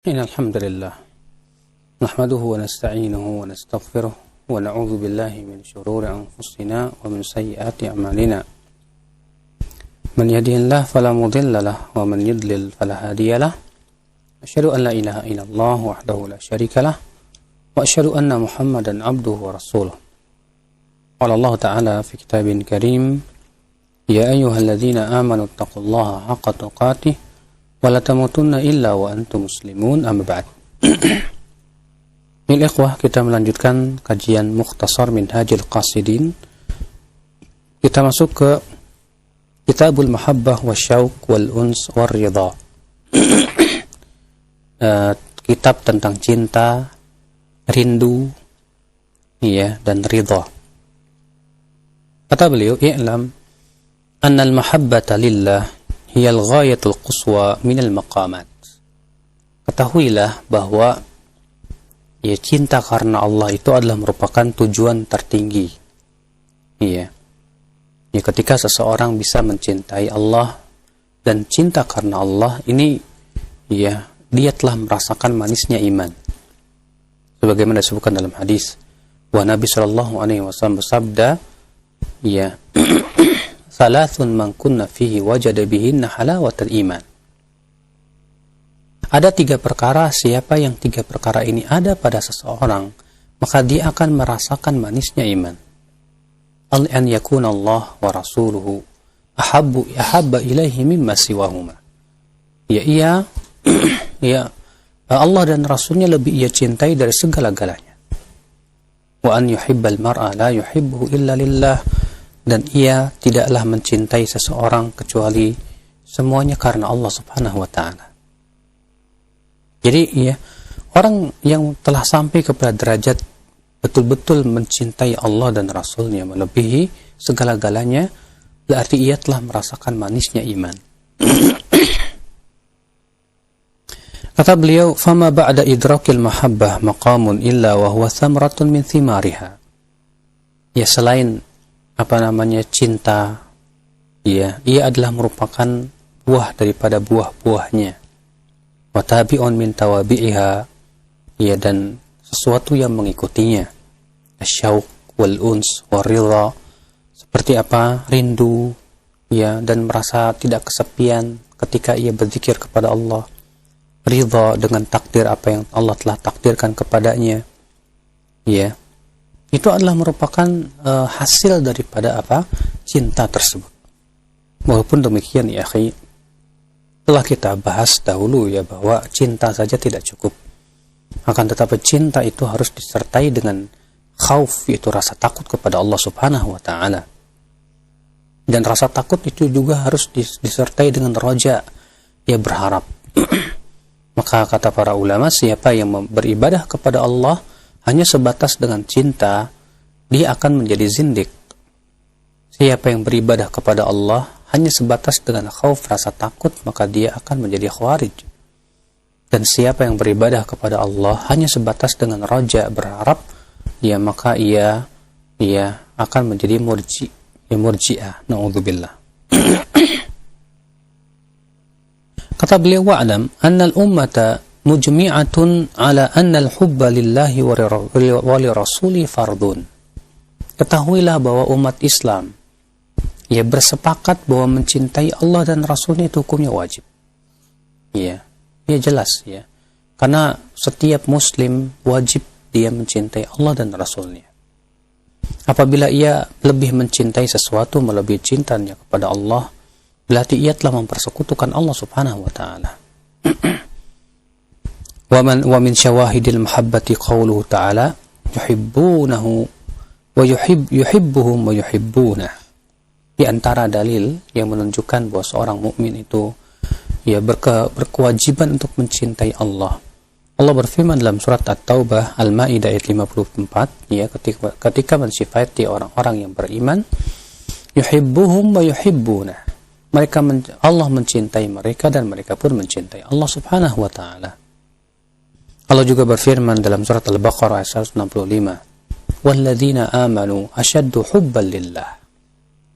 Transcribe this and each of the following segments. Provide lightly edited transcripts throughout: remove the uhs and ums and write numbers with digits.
الحمد لله نحمده ونستعينه ونستغفره ونعوذ بالله من شرور أنفسنا ومن سيئات أعمالنا من يهده الله فلا مضل له ومن يضلل فلا هادي له أشهد أن لا إله إلا الله وحده لا شريك له وأشهد أن محمدا عبده ورسوله قال الله تعالى في كتاب كريم يا أيها الذين آمنوا اتقوا الله حق تقاته ولا تموتن إلا وأنتم مسلمون أما بعد. Ikhwah, kita melanjutkan kajian Mukhtasar Minhajul Qasidin. Kita masuk ke Kitabul Mahabbah Wasyauq wal Uns war Ridha. Kitab tentang cinta, rindu, dan ridha. Kata beliau, "I'lam anna al-mahabbata lillah hiya al-ghayatul quswa minal maqamat." Ketahuilah bahwa cinta karena Allah itu adalah merupakan tujuan tertinggi. Ketika seseorang bisa mencintai Allah dan cinta karena Allah ini, dia telah merasakan manisnya iman. Sebagaimana disebutkan dalam hadis, wa Nabi sallallahu alaihi wasallam bersabda, Salasun man kunna fihi wajada bihinna halawatal iman. Ada 3 perkara, siapa yang 3 perkara ini ada pada seseorang, maka dia akan merasakan manisnya iman. An yakuna Allah wa rasuluhu ahabba ilaihi mimma siwahuma. Allah dan Rasulnya lebih ia cintai dari segala-galanya. Wa an yuhibbal mar'a la yuhibbuhu illa lillah. Dan ia tidaklah mencintai seseorang kecuali semuanya karena Allah subhanahu wa ta'ala. Jadi orang yang telah sampai kepada derajat betul-betul mencintai Allah dan Rasulnya melebihi segala-galanya, berarti ia telah merasakan manisnya iman. Kata beliau, "Fama ba'da idrakil mahabbah maqamun illa wa huwa thamratun min thimariha." Selain cinta, ia adalah merupakan buah daripada buah-buahnya. Wa tabi'un min tawabi'iha, dan sesuatu yang mengikutinya. Asyauq wal uns war ridha, seperti rindu, dan merasa tidak kesepian ketika ia berzikir kepada Allah. Ridha dengan takdir apa yang Allah telah takdirkan kepadanya. Itu adalah merupakan hasil daripada cinta tersebut. Walaupun demikian telah kita bahas dahulu bahwa cinta saja tidak cukup. Akan tetapi cinta itu harus disertai dengan khauf, yaitu rasa takut kepada Allah subhanahu wa ta'ala. Dan rasa takut itu juga harus disertai dengan roja, berharap. Maka kata para ulama, siapa yang beribadah kepada Allah hanya sebatas dengan cinta, dia akan menjadi zindik. Siapa yang beribadah kepada Allah hanya sebatas dengan khauf, rasa takut, maka dia akan menjadi khawarij. Dan siapa yang beribadah kepada Allah hanya sebatas dengan roja, berharap, maka ia akan menjadi murji'ah. Na'udzubillah. Kata beliau, "Wa'lam annal ummata mujmi'atun ala anna al-hubba lillahi wa li rasuli fardun." Ketahuilah bahwa umat Islam bersepakat bahwa mencintai Allah dan Rasulnya itu hukumnya wajib. Jelas karena setiap muslim wajib dia mencintai Allah dan Rasulnya. Apabila ia lebih mencintai sesuatu melebihi cintanya kepada Allah, berarti ia telah mempersekutukan Allah subhanahu wa ta'ala. Wa min syawahidil mahabbati qawluhu ta'ala yuhibbunahu wa yuhibbuhum wa yuhibbunah. Di antara dalil yang menunjukkan bahwa seorang mukmin itu berkewajiban untuk mencintai Allah. Allah berfirman dalam surat At-Taubah Al-Maidah ayat 54, ketika mensifati orang-orang yang beriman, yuhibbuhum wa yuhibbunah. Allah mencintai mereka dan mereka pun mencintai Allah subhanahu wa ta'ala. Allah juga berfirman dalam surat Al-Baqarah ayat 165, "Walladzina amanu asyaddu hubban lillah."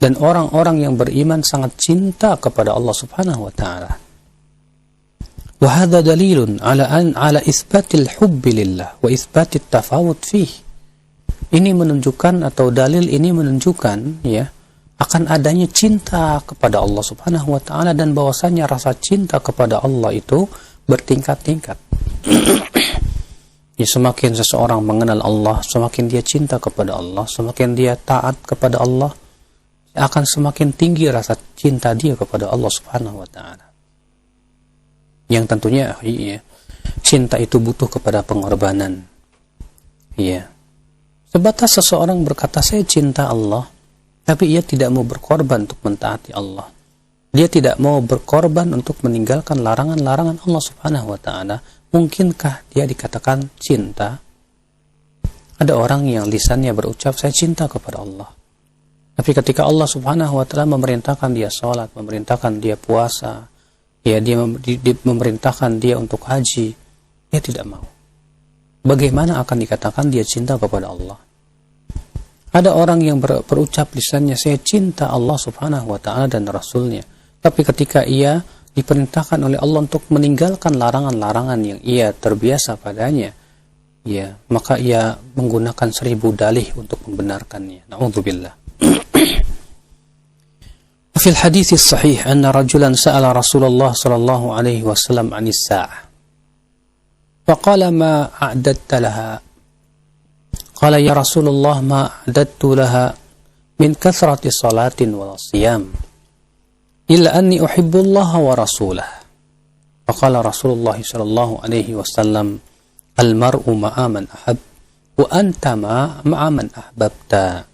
Dan orang-orang yang beriman sangat cinta kepada Allah subhanahu wa ta'ala. Wa hadha dalilun ala itsbatil hubbi lillah wa itsbatit tafawut fih. Ini menunjukkan, atau dalil ini menunjukkan, ya, akan adanya cinta kepada Allah Subhanahu wa taala, dan bahwasanya rasa cinta kepada Allah itu bertingkat-tingkat. Ya, semakin seseorang mengenal Allah, semakin dia cinta kepada Allah, semakin dia taat kepada Allah, akan semakin tinggi rasa cinta dia kepada Allah Subhanahu wa taala. Yang tentunya, ya, cinta itu butuh kepada pengorbanan. Ya. Sebatas seseorang berkata saya cinta Allah, tapi ia tidak mau berkorban untuk mentaati Allah. Dia tidak mau berkorban untuk meninggalkan larangan-larangan Allah Subhanahu wa taala. Mungkinkah dia dikatakan cinta? Ada orang yang lisannya berucap saya cinta kepada Allah, tapi ketika Allah Subhanahu wa taala memerintahkan dia salat, memerintahkan dia puasa, ya, dia memerintahkan dia untuk haji, dia tidak mau. Bagaimana akan dikatakan dia cinta kepada Allah? Ada orang yang berucap lisannya saya cinta Allah Subhanahu wa taala dan Rasulnya, tapi ketika ia diperintahkan oleh Allah untuk meninggalkan larangan-larangan yang ia terbiasa padanya, ya, maka ia menggunakan 1000 dalih untuk membenarkannya. Na'udzubillah. Fi al-hadits as-sahih anna rajulan sa'ala Rasulullah sallallahu alaihi wasallam 'anis sa'ah. Faqala ma a'dadta laha? Qala ya Rasulullah ma a'dadtu laha min kathrati salatin wa siyam illa anni uhibbu Allah wa rasulah. Faqala Rasulullah sallallahu alaihi wasallam al-mar'u ma'a man ahab wa anta ma'a man ahbabta.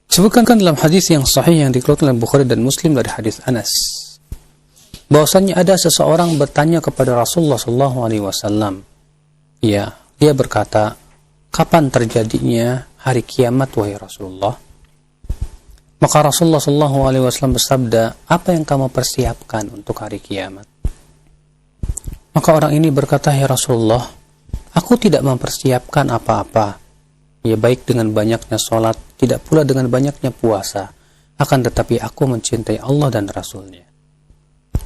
Sebutkan dalam hadis yang sahih yang dikeluarkan oleh Bukhari dan Muslim dari hadis Anas, bahwasanya ada seseorang bertanya kepada Rasulullah sallallahu alaihi wasallam. Ya, dia berkata, "Kapan terjadinya hari kiamat wahai Rasulullah?" Maka Rasulullah sallallahu alaihi wasallam bersabda, "Apa yang kamu persiapkan untuk hari kiamat?" Maka orang ini berkata, "Ya Rasulullah, aku tidak mempersiapkan apa-apa. Ya, baik dengan banyaknya sholat, tidak pula dengan banyaknya puasa. Akan tetapi aku mencintai Allah dan Rasulnya."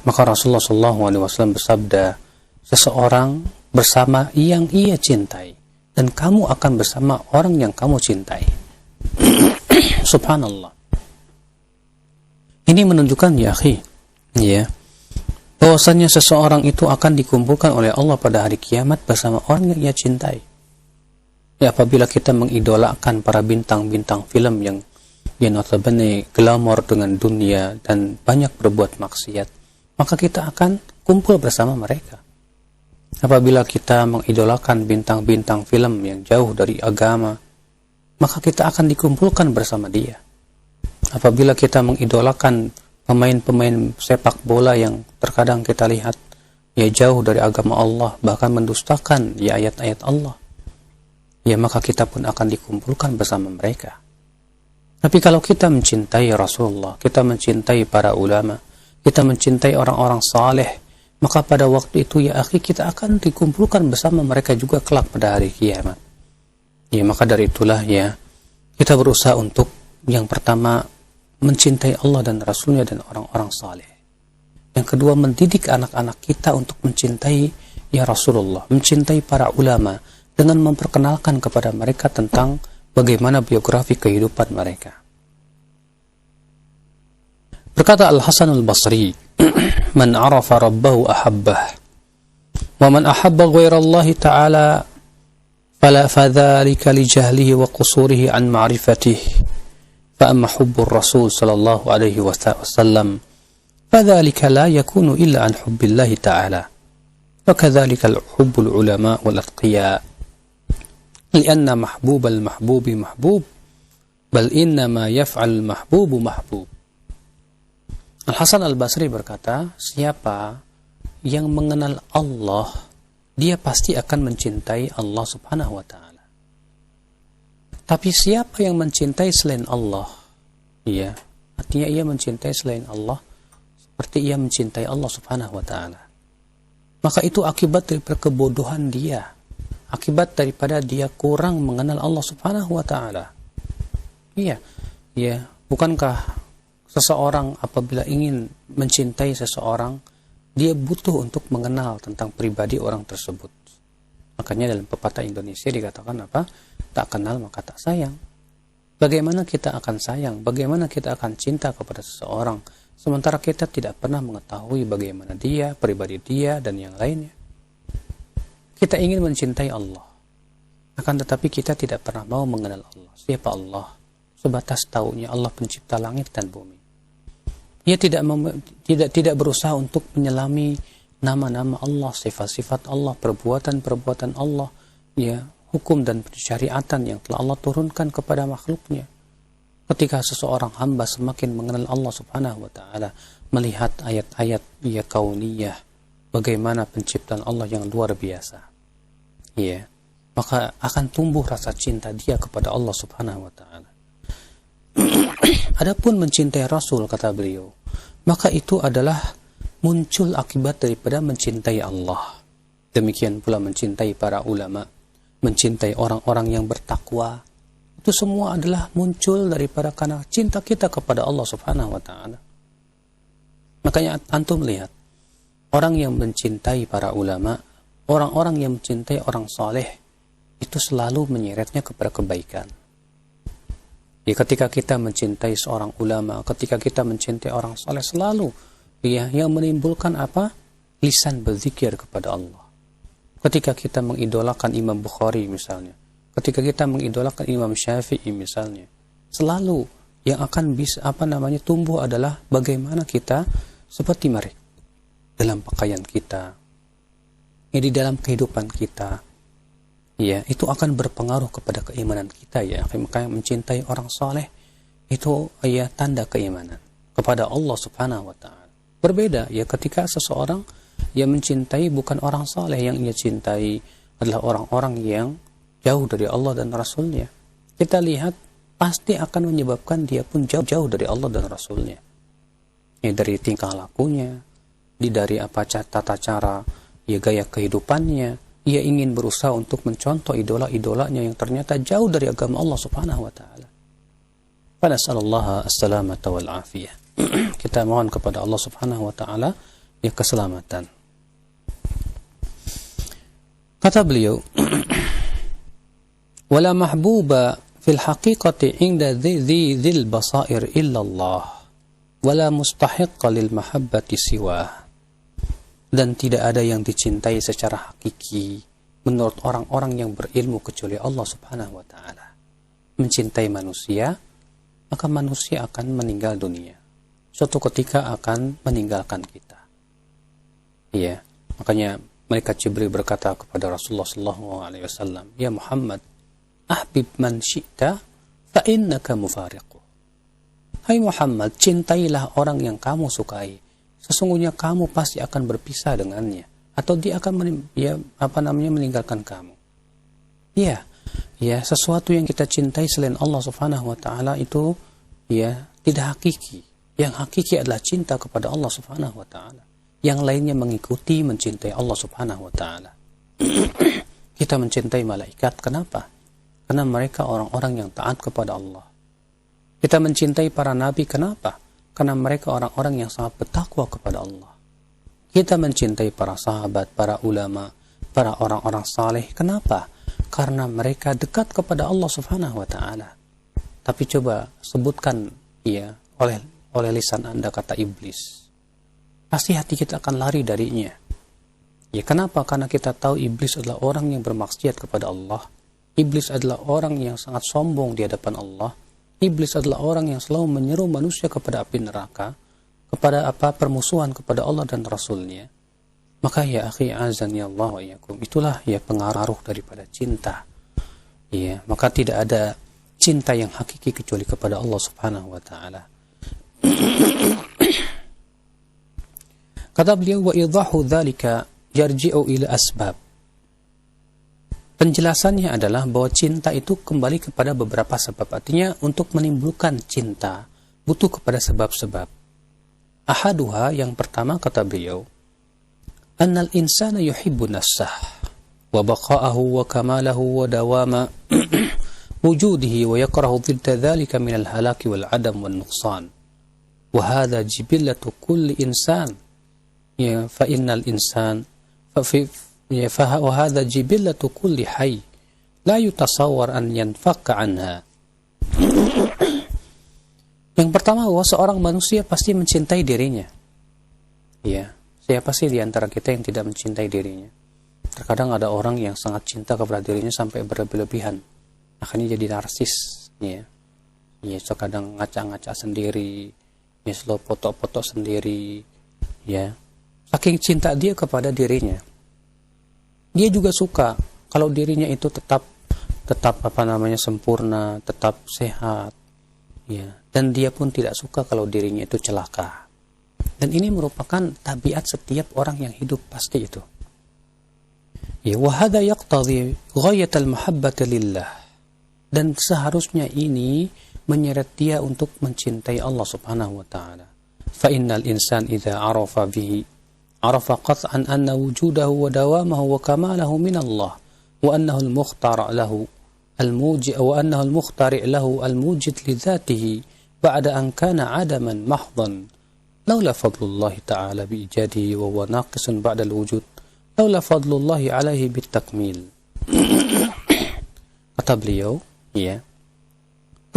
Maka Rasulullah SAW bersabda, "Seseorang bersama yang ia cintai, dan kamu akan bersama orang yang kamu cintai." Subhanallah. Ini menunjukkan, ya akhi, ya, bahwasanya seseorang itu akan dikumpulkan oleh Allah pada hari kiamat bersama orang yang ia cintai. Ya, apabila kita mengidolakan para bintang-bintang film yang notabene glamor dengan dunia dan banyak berbuat maksiat, maka kita akan kumpul bersama mereka. Apabila kita mengidolakan bintang-bintang film yang jauh dari agama, maka kita akan dikumpulkan bersama dia. Apabila kita mengidolakan pemain-pemain sepak bola yang terkadang kita lihat ya jauh dari agama Allah, bahkan mendustakan ya ayat-ayat Allah, ya maka kita pun akan dikumpulkan bersama mereka. Tapi kalau kita mencintai Rasulullah, kita mencintai para ulama, kita mencintai orang-orang saleh, maka pada waktu itu ya akhi kita akan dikumpulkan bersama mereka juga kelak pada hari kiamat. Ya, maka dari itulah ya kita berusaha untuk yang pertama mencintai Allah dan Rasulnya dan orang-orang saleh. Yang kedua, mendidik anak-anak kita untuk mencintai ya Rasulullah, mencintai para ulama, dengan memperkenalkan kepada mereka tentang bagaimana biografi kehidupan mereka. Berkata Al-Hasan Al-Basri, "Man arafa rabbahu ahabbah, wa man ahabba ghairallahi ta'ala fala fadhalika li jahlihi wa qusurihi an ma'rifatih. Fa amma hubbur Rasul sallallahu alaihi wasallam fadhalika la yakunu illa an hubbillahi ta'ala. Wa kadzalika hubbul ulama wal atqiya. Lianna mahbubal mahbubi mahbub, bal innama yaf'al mahbubu mahbub." Al-Hasan Al-Basri berkata, siapa yang mengenal Allah, dia pasti akan mencintai Allah Subhanahu wa ta'ala. Tapi siapa yang mencintai selain Allah, ya, artinya ia mencintai selain Allah seperti ia mencintai Allah Subhanahu wa ta'ala, maka itu akibat dari kebodohan dia, akibat daripada dia kurang mengenal Allah Subhanahu wa ta'ala. Iya, ya, bukankah seseorang apabila ingin mencintai seseorang, dia butuh untuk mengenal tentang pribadi orang tersebut. Makanya dalam pepatah Indonesia dikatakan apa? Tak kenal maka tak sayang. Bagaimana kita akan sayang? Bagaimana kita akan cinta kepada seseorang sementara kita tidak pernah mengetahui bagaimana dia, pribadi dia, dan yang lainnya? Kita ingin mencintai Allah, akan tetapi kita tidak pernah mau mengenal Allah. Siapa Allah? Sebatas taunya Allah pencipta langit dan bumi. Ia tidak berusaha untuk menyelami nama-nama Allah, sifat-sifat Allah, perbuatan-perbuatan Allah, ya, hukum dan syariatan yang telah Allah turunkan kepada makhluknya. Ketika seseorang hamba semakin mengenal Allah Subhanahu wa taala, melihat ayat-ayat ya kauniyah, bagaimana penciptaan Allah yang luar biasa, ya, maka akan tumbuh rasa cinta dia kepada Allah Subhanahu wa taala. Adapun mencintai Rasul, kata beliau, maka itu adalah muncul akibat daripada mencintai Allah. Demikian pula mencintai para ulama, mencintai orang-orang yang bertakwa. Itu semua adalah muncul daripada karena cinta kita kepada Allah Subhanahu wa taala. Makanya antum lihat, orang yang mencintai para ulama, orang-orang yang mencintai orang soleh, itu selalu menyeretnya kepada kebaikan. Ya, ketika kita mencintai seorang ulama, ketika kita mencintai orang soleh, selalu ya, yang menimbulkan apa? Lisan berzikir kepada Allah. Ketika kita mengidolakan Imam Bukhari misalnya, ketika kita mengidolakan Imam Syafi'i misalnya, selalu yang akan bisa tumbuh adalah bagaimana kita seperti mereka dalam pakaian kita, ya, di dalam kehidupan kita. Ya, itu akan berpengaruh kepada keimanan kita, ya. Makanya mencintai orang soleh itu ya tanda keimanan kepada Allah Subhanahu wa taala. Berbeda ya ketika seseorang yang mencintai bukan orang soleh, yang ia cintai adalah orang-orang yang jauh dari Allah dan Rasulnya. Kita lihat pasti akan menyebabkan dia pun jauh dari Allah dan Rasulnya. Ya, dari tingkah lakunya, dari tata cara, ya, gaya kehidupannya. Ia ingin berusaha untuk mencontoh idola-idolanya yang ternyata jauh dari agama Allah Subhanahu wa taala. Nasallallahu as-salamata wal afiyah. Kita mohon kepada Allah Subhanahu wa taala ya keselamatan. Kata beliau, "Wala mahbuba fil haqiqati 'inda dzil basair illa Allah, wala mustahiqqa lil mahabbati siwah." Dan tidak ada yang dicintai secara hakiki menurut orang-orang yang berilmu kecuali Allah Subhanahu wa taala. Mencintai manusia, maka manusia akan meninggal dunia. Suatu ketika akan meninggalkan kita. Iya, makanya malaikat Jibril berkata kepada Rasulullah sallallahu alaihi wasallam, "Ya Muhammad, ahbib man syi'ta fa innaka mufariquh." Hai Muhammad, cintailah orang yang kamu sukai. Sesungguhnya kamu pasti akan berpisah dengannya, atau dia akan meninggalkan kamu. Ya, sesuatu yang kita cintai selain Allah Subhanahu wa taala itu ya tidak hakiki. Yang hakiki adalah cinta kepada Allah Subhanahu wa taala. Yang lainnya mengikuti mencintai Allah Subhanahu wa taala. Kita mencintai malaikat, kenapa? Karena mereka orang-orang yang taat kepada Allah. Kita mencintai para nabi, kenapa? Karena mereka orang-orang yang sangat bertakwa kepada Allah. Kita mencintai para sahabat, para ulama, para orang-orang saleh. Kenapa? Karena mereka dekat kepada Allah Subhanahu wa taala. Tapi coba sebutkan ya oleh lisan Anda kata iblis. Pasti hati kita akan lari darinya. Ya, kenapa? Karena kita tahu iblis adalah orang yang bermaksiat kepada Allah. Iblis adalah orang yang sangat sombong di hadapan Allah. Iblis adalah orang yang selalu menyeru manusia kepada api neraka, kepada permusuhan kepada Allah dan Rasulnya. Maka ya akhi azani Allah wa iyyakum, itulah ya pengaruh daripada cinta. Ya, maka tidak ada cinta yang hakiki kecuali kepada Allah Subhanahu wa taala. Kata beliau, wa idahu dzalika yarji'u ila asbab. Penjelasannya adalah bahwa cinta itu kembali kepada beberapa sebab. Artinya untuk menimbulkan cinta butuh kepada sebab-sebab. Ahaduha, yang pertama kata beliau, annal insana yuhibbu nafsah wa baqa'ahu wa kamalahu wa dawama wujudihi wa yakrahu dhidda dhalika minal halaki wal adam wal nuqsan. Wa hadha jibillatu kulli insan ya fa innal insan fa fi ya fa wa hadha jibillatu kulli hayy la yutasawwar an yanfaka anha. Yang pertama, bahwa seorang manusia pasti mencintai dirinya. Ya, siapa sih di antara kita yang tidak mencintai dirinya? Terkadang ada orang yang sangat cinta kepada dirinya sampai berlebihan, akhirnya jadi narsis. Ya, terkadang ngaca-ngaca sendiri, ya, selalu foto-foto sendiri. Ya, saking cinta dia kepada dirinya. Dia juga suka kalau dirinya itu tetap sempurna, tetap sehat, ya. Dan dia pun tidak suka kalau dirinya itu celaka. Dan ini merupakan tabiat setiap orang yang hidup pasti itu. Ya, wa hadza yaqtadi ghayatal mahabbati lillah. Dan seharusnya ini menyeret dia untuk mencintai Allah Subhanahu wa taala. Fa innal insan idza arafa bihi arafa qat'an anna wujudahu wa dawamahu wa kamalahu min Allah wa annahu al-mukhtar lahu وأنه المخترع له الموجد لذاته بعد أن كان عدما محضا لولا فضل الله تعالى بإيجاده وهو ناقص بعد الوجود لولا فضل الله عليه بالتكميل. Kata beliau, ya,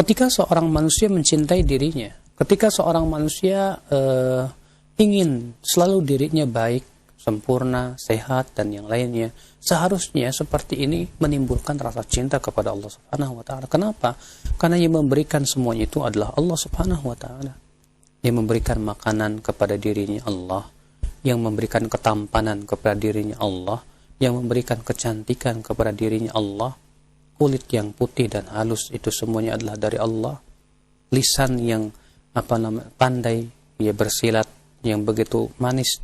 ketika seorang manusia mencintai dirinya, ketika seorang manusia ingin selalu dirinya baik, sempurna, sehat, dan yang lainnya, seharusnya seperti ini menimbulkan rasa cinta kepada Allah Subhanahu wa taala. Kenapa? Karena yang memberikan semuanya itu adalah Allah Subhanahu wa taala. Yang memberikan makanan kepada dirinya Allah, yang memberikan ketampanan kepada dirinya Allah, yang memberikan kecantikan kepada dirinya Allah, kulit yang putih dan halus itu semuanya adalah dari Allah. Lisan yang pandai, ya, bersilat, yang begitu manis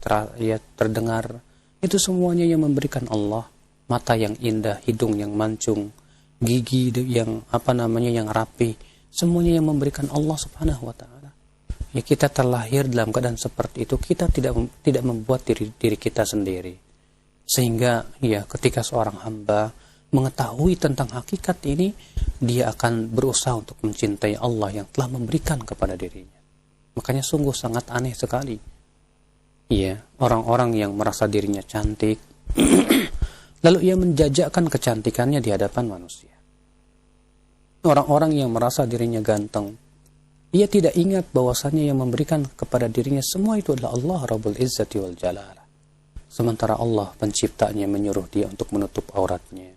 terdengar, itu semuanya yang memberikan Allah. Mata yang indah, hidung yang mancung, gigi yang yang rapi, semuanya yang memberikan Allah Subhanahu wa taala. Ya, kita terlahir dalam keadaan seperti itu, kita tidak membuat diri kita sendiri. Sehingga ya, ketika seorang hamba mengetahui tentang hakikat ini, dia akan berusaha untuk mencintai Allah yang telah memberikan kepada dirinya. Makanya sungguh sangat aneh sekali, ya, orang-orang yang merasa dirinya cantik, lalu ia menjajakkan kecantikannya di hadapan manusia. Orang-orang yang merasa dirinya ganteng, ia tidak ingat bahwasannya yang memberikan kepada dirinya semua itu adalah Allah Rabbul Izzati wal Jalalah. Sementara Allah penciptanya menyuruh dia untuk menutup auratnya.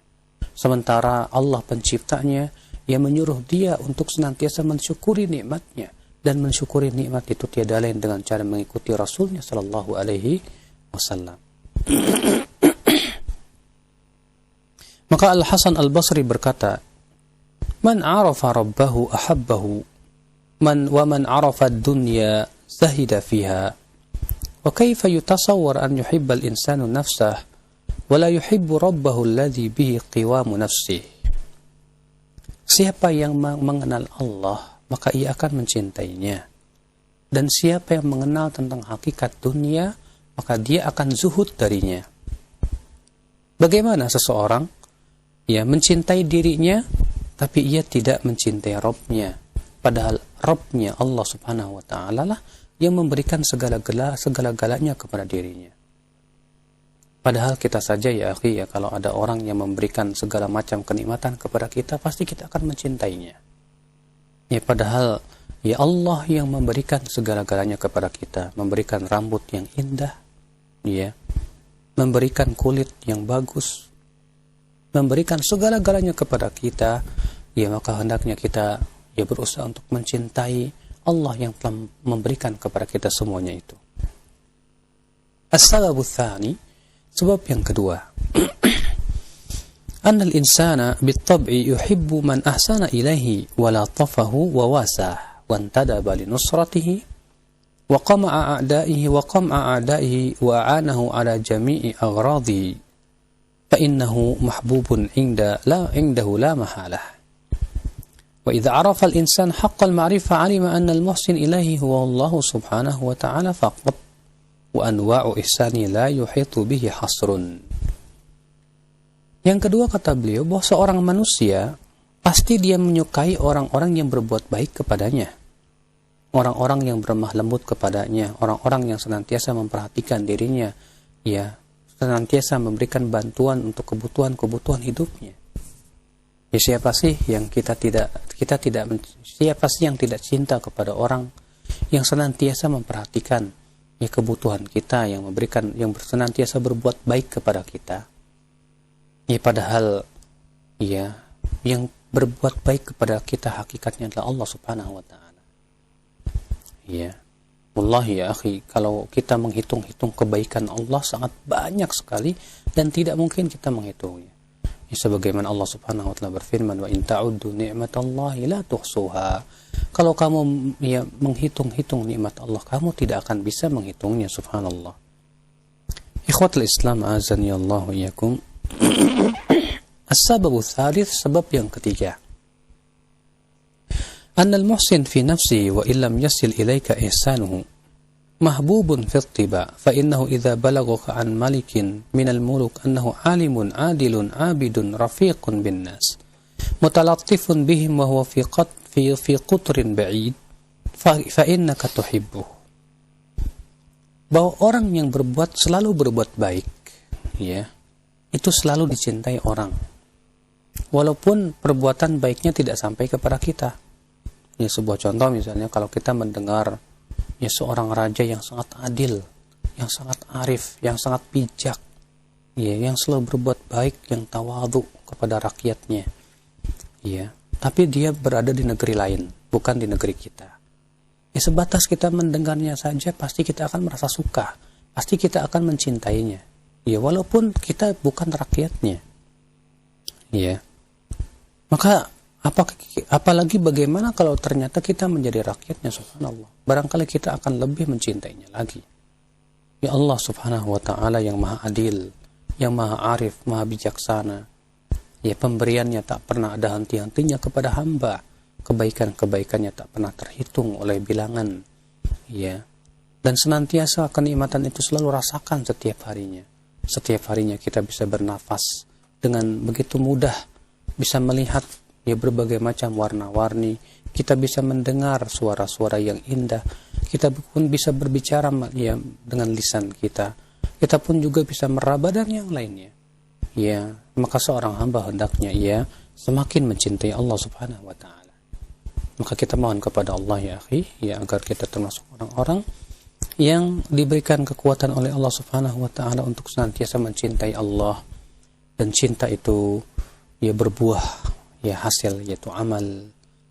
Sementara Allah penciptanya yang menyuruh dia untuk senantiasa mensyukuri nikmatnya. Dan mensyukuri nikmat itu tiada lain dengan cara mengikuti Rasulnya Sallallahu Alaihi Wasallam. Maka Al-Hasan Al-Basri berkata, Man arafa rabbahu ahabbahu, wa man arafa ad-dunya zahida fiha. Wa kaifa yutasawwar an yuhibba al-insanu nafsah, wa la yuhibbu rabbahu alladhi bihi qiwamu nafsih. Siapa yang mengenal Allah, maka ia akan mencintainya. Dan siapa yang mengenal tentang hakikat dunia, maka dia akan zuhud darinya. Bagaimana seseorang mencintai dirinya, tapi ia tidak mencintai Rabb-nya. Padahal Rabb-nya Allah Subhanahu wa ta'ala lah yang memberikan segala-galanya kepada dirinya. Padahal kita saja ya akhi, ya, kalau ada orang yang memberikan segala macam kenikmatan kepada kita, pasti kita akan mencintainya. Ya, padahal ya Allah yang memberikan segala-galanya kepada kita, memberikan rambut yang indah, ya, memberikan kulit yang bagus, memberikan segala-galanya kepada kita, ya, maka hendaknya kita ya berusaha untuk mencintai Allah yang telah memberikan kepada kita semuanya itu. As-sababu tsani, sebab yang kedua. أن الإنسان بالطبع يحب من أحسن إليه ولطفه وواساه وانتدب لنصرته وقمع أعدائه وأعانه على جميع أغراضه فإنه محبوب عنده لا محالة. وإذا عرف الإنسان حق المعرفة علم أن المحسن إليه هو الله سبحانه وتعالى فقط وأنواع إحسانه لا يحيط به حصر. Yang kedua, kata beliau, bahwa seorang manusia pasti dia menyukai orang-orang yang berbuat baik kepadanya. orang-orang yang berlemah lembut kepadanya, orang-orang yang senantiasa memperhatikan dirinya, ya, senantiasa memberikan bantuan untuk kebutuhan-kebutuhan hidupnya. Ya, siapa sih yang siapa sih yang tidak cinta kepada orang yang senantiasa memperhatikan ya kebutuhan kita, yang senantiasa berbuat baik kepada kita. Ya, padahal ya yang berbuat baik kepada kita hakikatnya adalah Allah Subhanahu wa taala. Ya. Wallahi ya akhi, kalau kita menghitung-hitung kebaikan Allah sangat banyak sekali dan tidak mungkin kita menghitungnya. Ya, sebagaimana Allah Subhanahu wa taala berfirman, wa in ta'uddu ni'matallahi la tuhsuha. Kalau kamu ya menghitung-hitung nikmat Allah, kamu tidak akan bisa menghitungnya, subhanallah. Ikhwatul Islam azani Allah wa iyyakum. As-sababu tsalits, sebab yang ketiga. Anna al-muhsin fi nafsihi wa illam yasil ilaika ihsanuhu mahbubun fi ittiba fa innahu idza balagha an malikin min al-muluk annahu alimun adilun abidun rafiqun bin nas mutalattifun bihim wa huwa fi qutrin ba'id fa innaka tuhibbuhu. Bahwa orang yang selalu berbuat baik, ya, itu selalu dicintai orang, walaupun perbuatan baiknya tidak sampai kepada kita. Ya, sebuah contoh misalnya kalau kita mendengar ya seorang raja yang sangat adil, yang sangat arif, yang sangat bijak, ya, yang selalu berbuat baik, yang tawadhu kepada rakyatnya, ya, tapi dia berada di negeri lain, bukan di negeri kita. Ya, sebatas kita mendengarnya saja pasti kita akan merasa suka, pasti kita akan mencintainya. Ya, walaupun kita bukan rakyatnya. Ya. Maka apalagi bagaimana kalau ternyata kita menjadi rakyatnya, subhanallah. Barangkali kita akan lebih mencintainya lagi. Ya, Allah Subhanahu wa taala yang maha adil, yang maha arif, maha bijaksana. Ya, pemberiannya tak pernah ada henti-hentinya kepada hamba. Kebaikan-kebaikannya tak pernah terhitung oleh bilangan. Ya. Dan senantiasa kenikmatan itu selalu rasakan setiap harinya. Setiap harinya kita bisa bernafas dengan begitu mudah, bisa melihat ya berbagai macam warna-warni, kita bisa mendengar suara-suara yang indah, kita pun bisa berbicara ya dengan lisan kita, kita pun juga bisa meraba dan yang lainnya. Ya, maka seorang hamba hendaknya ia semakin mencintai Allah Subhanahu wa taala. Maka kita mohon kepada Allah ya akhi, ya, agar kita termasuk orang-orang yang diberikan kekuatan oleh Allah Subhanahu wa taala untuk senantiasa mencintai Allah, dan cinta itu ya berbuah ya hasil, yaitu amal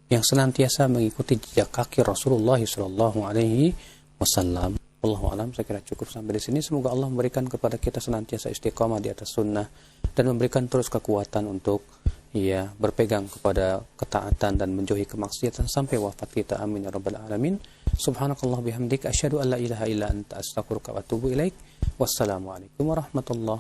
yang senantiasa mengikuti jejak kaki Rasulullah sallallahu alaihi wasallam. Wallahu a'lam. Saya kira cukup sampai di sini. Semoga Allah memberikan kepada kita senantiasa istiqamah di atas sunnah dan memberikan terus kekuatan untuk ya berpegang kepada ketaatan dan menjauhi kemaksiatan sampai wafat kita. Amin ya rabbal alamin. Subhanakallah bihamdika asyhadu an la ilaha illa anta astaghfiruka wa atubu ilaik. Wassalamualaikum warahmatullahi